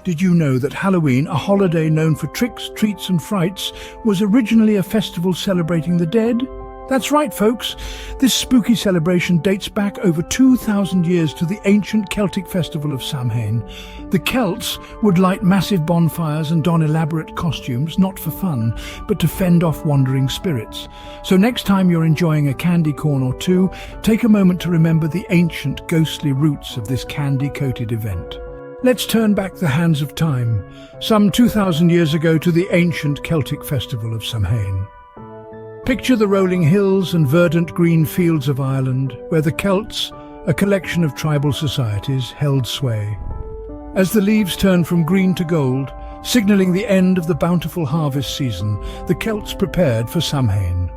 Did you know that Halloween, a holiday known for tricks, treats and frights, was originally a festival celebrating the dead? That's right, folks. This spooky celebration dates back over 2,000 years to the ancient Celtic festival of Samhain. The Celts would light massive bonfires and don elaborate costumes, not for fun, but to fend off wandering spirits. So next time you're enjoying a candy corn or two, take a moment to remember the ancient ghostly roots of this candy-coated event. Let's turn back the hands of time, some 2,000 years ago, to the ancient Celtic festival of Samhain. Picture the rolling hills and verdant green fields of Ireland, where the Celts, a collection of tribal societies, held sway. As the leaves turned from green to gold, signalling the end of the bountiful harvest season, the Celts prepared for Samhain.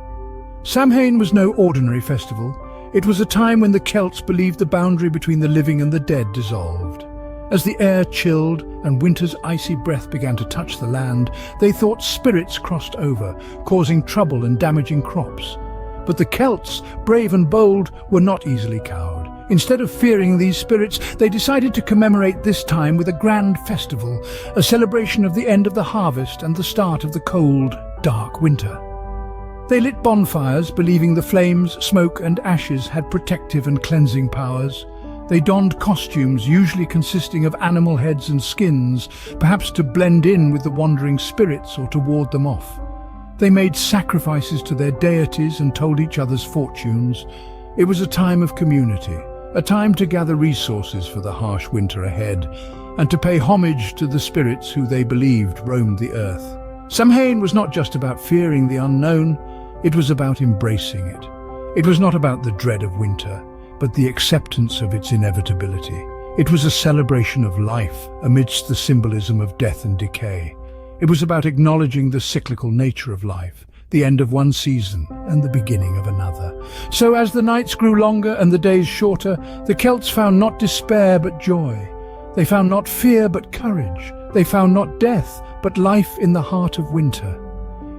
Samhain was no ordinary festival. It was a time when the Celts believed the boundary between the living and the dead dissolved. As the air chilled and winter's icy breath began to touch the land, they thought spirits crossed over, causing trouble and damaging crops. But the Celts, brave and bold, were not easily cowed. Instead of fearing these spirits, they decided to commemorate this time with a grand festival, a celebration of the end of the harvest and the start of the cold, dark winter. They lit bonfires, believing the flames, smoke and ashes had protective and cleansing powers. They donned costumes usually consisting of animal heads and skins, perhaps to blend in with the wandering spirits or to ward them off. They made sacrifices to their deities and told each other's fortunes. It was a time of community, a time to gather resources for the harsh winter ahead, and to pay homage to the spirits who they believed roamed the earth. Samhain was not just about fearing the unknown, it was about embracing it. It was not about the dread of winter, but the acceptance of its inevitability. It was a celebration of life amidst the symbolism of death and decay. It was about acknowledging the cyclical nature of life, the end of one season and the beginning of another. So as the nights grew longer and the days shorter, the Celts found not despair but joy. They found not fear but courage. They found not death but life in the heart of winter.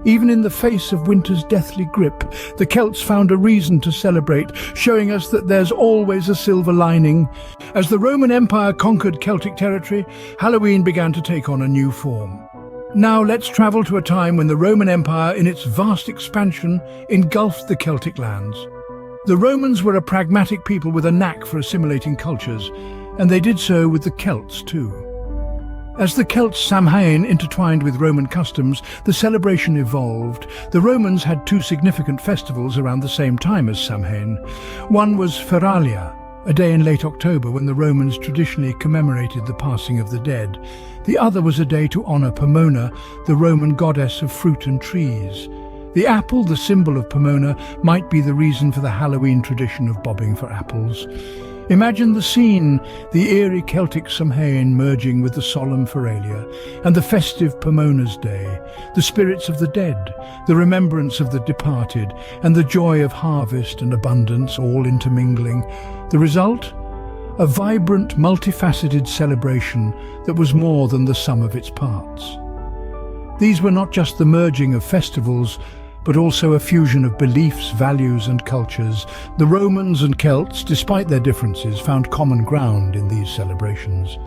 Even in the face of winter's deathly grip, the Celts found a reason to celebrate, showing us that there's always a silver lining. As the Roman Empire conquered Celtic territory, Halloween began to take on a new form. Now let's travel to a time when the Roman Empire, in its vast expansion, engulfed the Celtic lands. The Romans were a pragmatic people with a knack for assimilating cultures, and they did so with the Celts too. As the Celts' Samhain intertwined with Roman customs, the celebration evolved. The Romans had two significant festivals around the same time as Samhain. One was Feralia, a day in late October when the Romans traditionally commemorated the passing of the dead. The other was a day to honor Pomona, the Roman goddess of fruit and trees. The apple, the symbol of Pomona, might be the reason for the Halloween tradition of bobbing for apples. Imagine the scene, the eerie Celtic Samhain merging with the solemn Feralia, and the festive Pomona's Day, the spirits of the dead, the remembrance of the departed, and the joy of harvest and abundance all intermingling. The result? A vibrant, multifaceted celebration that was more than the sum of its parts. These were not just the merging of festivals, but also a fusion of beliefs, values and cultures. The Romans and Celts, despite their differences, found common ground in these celebrations.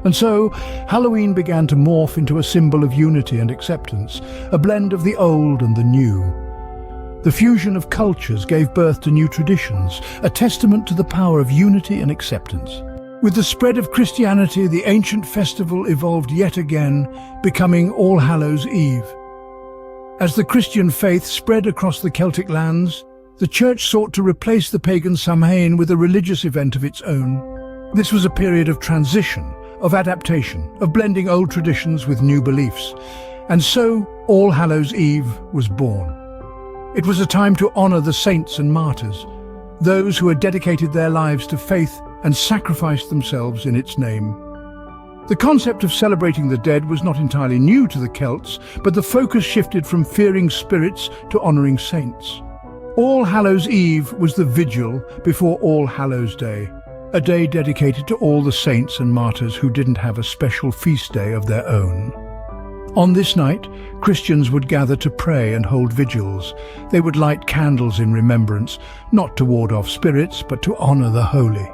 And so, Halloween began to morph into a symbol of unity and acceptance, a blend of the old and the new. The fusion of cultures gave birth to new traditions, a testament to the power of unity and acceptance. With the spread of Christianity, the ancient festival evolved yet again, becoming All Hallows Eve. As the Christian faith spread across the Celtic lands, the Church sought to replace the pagan Samhain with a religious event of its own. This was a period of transition, of adaptation, of blending old traditions with new beliefs. And so, All Hallows Eve was born. It was a time to honor the saints and martyrs, those who had dedicated their lives to faith and sacrificed themselves in its name. The concept of celebrating the dead was not entirely new to the Celts, but the focus shifted from fearing spirits to honoring saints. All Hallows Eve was the vigil before All Hallows Day, a day dedicated to all the saints and martyrs who didn't have a special feast day of their own. On this night, Christians would gather to pray and hold vigils. They would light candles in remembrance, not to ward off spirits, but to honor the holy.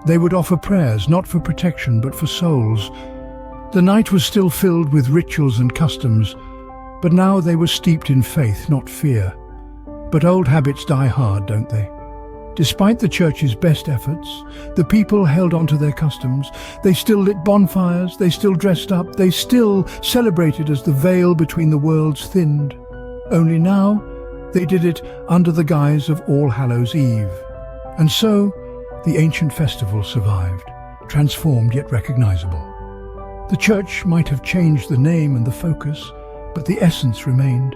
They would offer prayers not for protection but for souls. The night was still filled with rituals and customs, but now they were steeped in faith, not fear. But old habits die hard, don't they? Despite the church's best efforts, the people held on to their customs. They still lit bonfires, they still dressed up, they still celebrated as the veil between the worlds thinned. Only now, they did it under the guise of All Hallows Eve. And so, the ancient festival survived, transformed yet recognizable. The church might have changed the name and the focus, but the essence remained.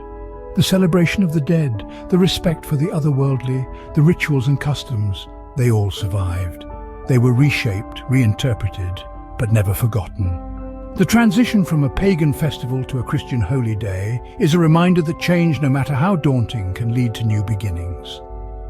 The celebration of the dead, the respect for the otherworldly, the rituals and customs, they all survived. They were reshaped, reinterpreted, but never forgotten. The transition from a pagan festival to a Christian holy day is a reminder that change, no matter how daunting, can lead to new beginnings.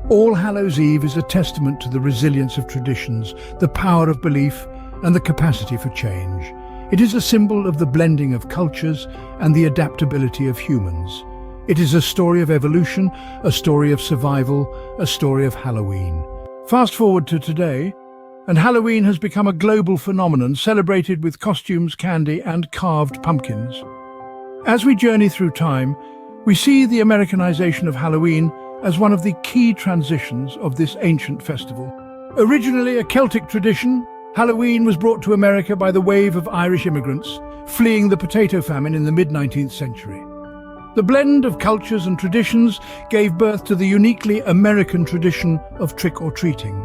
All Hallows Eve is a testament to the resilience of traditions, the power of belief, and the capacity for change. It is a symbol of the blending of cultures and the adaptability of humans. It is a story of evolution, a story of survival, a story of Halloween. Fast forward to today, and Halloween has become a global phenomenon, celebrated with costumes, candy, and carved pumpkins. As we journey through time, we see the Americanization of Halloween as one of the key transitions of this ancient festival. Originally a Celtic tradition, Halloween was brought to America by the wave of Irish immigrants fleeing the potato famine in the mid-19th century. The blend of cultures and traditions gave birth to the uniquely American tradition of trick-or-treating.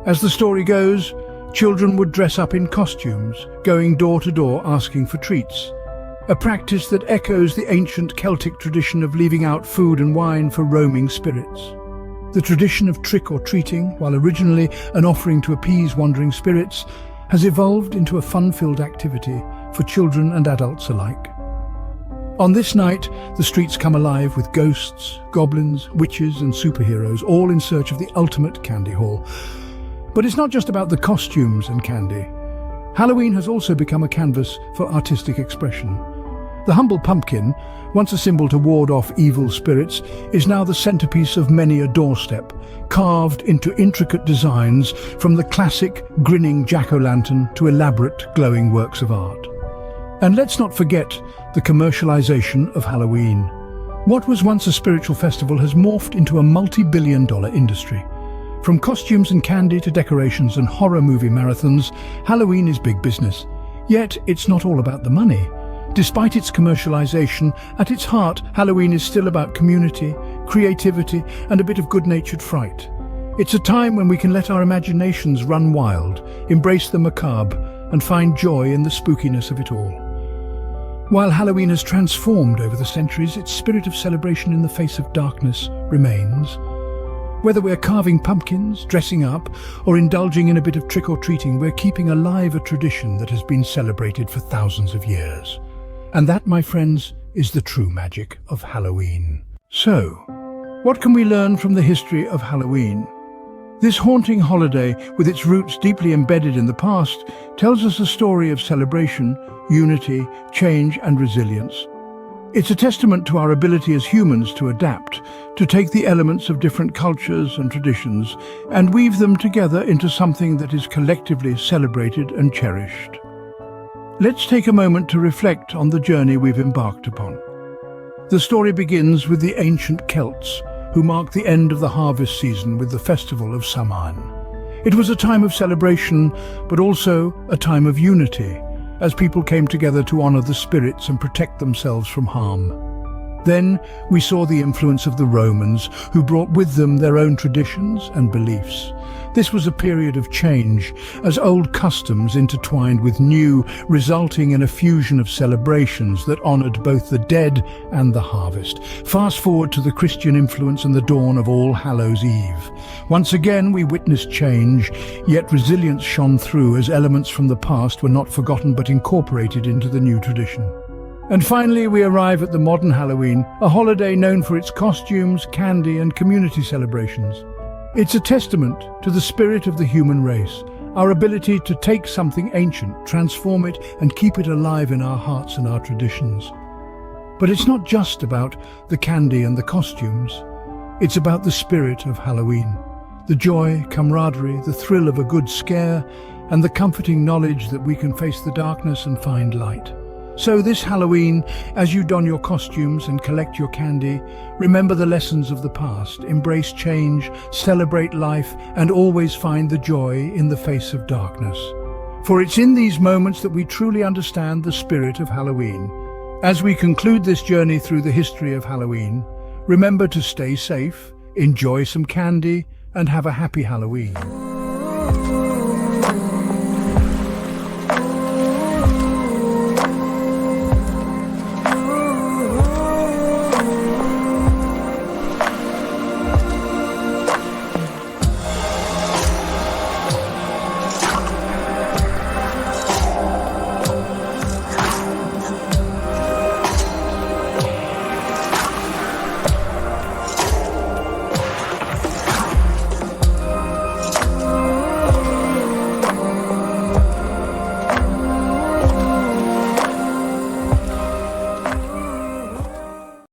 As the story goes, children would dress up in costumes, going door to door asking for treats, a practice that echoes the ancient Celtic tradition of leaving out food and wine for roaming spirits. The tradition of trick-or-treating, while originally an offering to appease wandering spirits, has evolved into a fun-filled activity for children and adults alike. On this night, the streets come alive with ghosts, goblins, witches and superheroes, all in search of the ultimate candy haul. But it's not just about the costumes and candy. Halloween has also become a canvas for artistic expression. The humble pumpkin, once a symbol to ward off evil spirits, is now the centerpiece of many a doorstep, carved into intricate designs from the classic grinning jack-o'-lantern to elaborate glowing works of art. And let's not forget the commercialization of Halloween. What was once a spiritual festival has morphed into a multi-billion-dollar industry. From costumes and candy to decorations and horror movie marathons, Halloween is big business. Yet it's not all about the money. Despite its commercialization, at its heart, Halloween is still about community, creativity, and a bit of good-natured fright. It's a time when we can let our imaginations run wild, embrace the macabre, and find joy in the spookiness of it all. While Halloween has transformed over the centuries, its spirit of celebration in the face of darkness remains. Whether we're carving pumpkins, dressing up, or indulging in a bit of trick-or-treating, we're keeping alive a tradition that has been celebrated for thousands of years. And that, my friends, is the true magic of Halloween. So, what can we learn from the history of Halloween? This haunting holiday, with its roots deeply embedded in the past, tells us a story of celebration, unity, change and resilience. It's a testament to our ability as humans to adapt, to take the elements of different cultures and traditions and weave them together into something that is collectively celebrated and cherished. Let's take a moment to reflect on the journey we've embarked upon. The story begins with the ancient Celts, who marked the end of the harvest season with the festival of Samhain. It was a time of celebration, but also a time of unity, as people came together to honor the spirits and protect themselves from harm. Then we saw the influence of the Romans, who brought with them their own traditions and beliefs. This was a period of change, as old customs intertwined with new, resulting in a fusion of celebrations that honored both the dead and the harvest. Fast forward to the Christian influence and the dawn of All Hallows Eve. Once again we witnessed change, yet resilience shone through as elements from the past were not forgotten but incorporated into the new tradition. And finally we arrive at the modern Halloween, a holiday known for its costumes, candy and community celebrations. It's a testament to the spirit of the human race, our ability to take something ancient, transform it and keep it alive in our hearts and our traditions. But it's not just about the candy and the costumes. It's about the spirit of Halloween. The joy, camaraderie, the thrill of a good scare, and the comforting knowledge that we can face the darkness and find light. So this Halloween, as you don your costumes and collect your candy, remember the lessons of the past, embrace change, celebrate life, and always find the joy in the face of darkness. For it's in these moments that we truly understand the spirit of Halloween. As we conclude this journey through the history of Halloween, remember to stay safe, enjoy some candy, and have a happy Halloween.